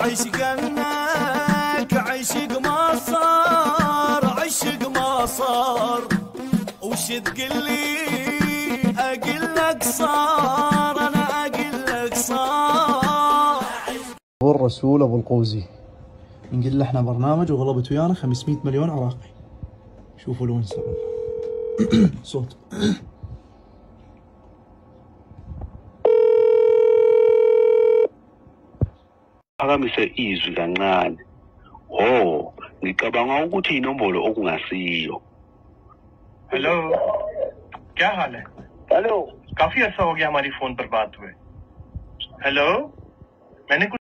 عشقناك عشق ما صار، عشق ما صار، وش تقلي اقول لك صار، انا اقول لك صار. هو الرسول ابو القوزي نقول له احنا برنامج وغلبت ويانا 500 مليون عراقي. شوفوا لون السبب. صوت phakamise izwi kancane. Oh, ngicabanga ukuthi inombolo okungasiyo. Hello, क्या हाल है? Hello. काफी अर्सा हो गया हमारी फोन पर बात हुए। हेलो, मैंने कुछ